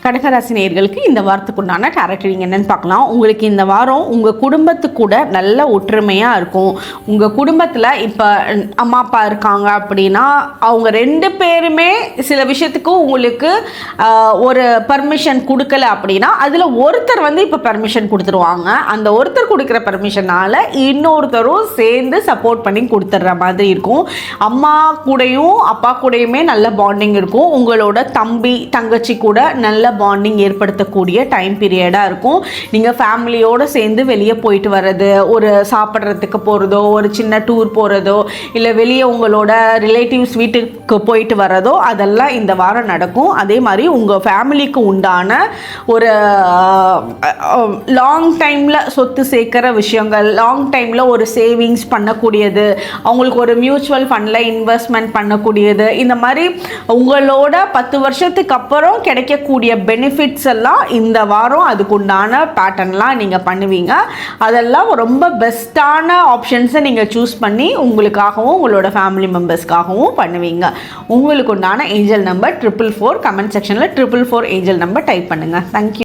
கடகராசி நேயர்களுக்கு இந்த வாரத்துக்குண்டான டாரட் ரீடிங் என்னன்னு பார்க்கலாம். உங்களுக்கு இந்த வாரம் உங்கள் குடும்பத்துக்கு கூட நல்ல ஒற்றுமையாக இருக்கும். உங்கள் குடும்பத்தில் இப்போ அம்மா அப்பா இருக்காங்க அப்படின்னா அவங்க 2 பேருமே சில விஷயத்துக்கு உங்களுக்கு ஒரு பர்மிஷன் கொடுக்கல அப்படின்னா அதில் ஒருத்தர் இப்போ பர்மிஷன் கொடுத்துருவாங்க. அந்த ஒருத்தர் கொடுக்குற பர்மிஷனால் இன்னொருத்தரும் சேர்ந்து சப்போர்ட் பண்ணி கொடுத்துட்ற மாதிரி இருக்கும். அம்மா கூடயும் அப்பா கூடயுமே நல்ல பாண்டிங் இருக்கும். உங்களோட தம்பி தங்கச்சி கூட நல்ல பாண்டிங் ஏற்படுத்தக்கூடிய டைம் பீரியடாக இருக்கும். நீங்கள் ஃபேமிலியோடு சேர்ந்து வெளியே போயிட்டு வர்றது, ஒரு சாப்பிட்றதுக்கு போகிறதோ, ஒரு சின்ன டூர் போகிறதோ, இல்லை வெளியே உங்களோட ரிலேட்டிவ்ஸ் வீட்டுக்கு போயிட்டு வர்றதோ அதெல்லாம் இந்த வாரம் நடக்கும். அதே மாதிரி உங்கள் ஃபேமிலிக்கு உண்டான ஒரு லாங் டைமில் சொத்து சேர்க்குற விஷயங்கள், லாங் டைமில் ஒரு சேவிங்ஸ் பண்ணக்கூடியது, அவங்களுக்கு ஒரு மியூச்சுவல் ஃபண்டில் இன்வெஸ்ட்மெண்ட் பண்ணக்கூடியது, இந்த மாதிரி உங்களோட 10 வருஷத்துக்கு அப்புறம் கிடைக்கக்கூடிய பெனிஃபிட்ஸ் எல்லாம் இந்த வாரம் அதுக்குண்டான பேட்டர்ன்லாம் நீங்கள் பண்ணுவீங்க. அதெல்லாம் ரொம்ப பெஸ்ட்டான ஆப்ஷன்ஸை நீங்கள் சூஸ் பண்ணி உங்களுக்காகவும் உங்களோட ஃபேமிலி மெம்பர்ஸ்க்காகவும் பண்ணுவீங்க. உங்களுக்கு உண்டான ஏஞ்சல் நம்பர் 444. கமெண்ட் செக்ஷனில் 444 ஏஞ்சல் நம்பர் டைப் பண்ணுங்கள். தேங்க்யூ.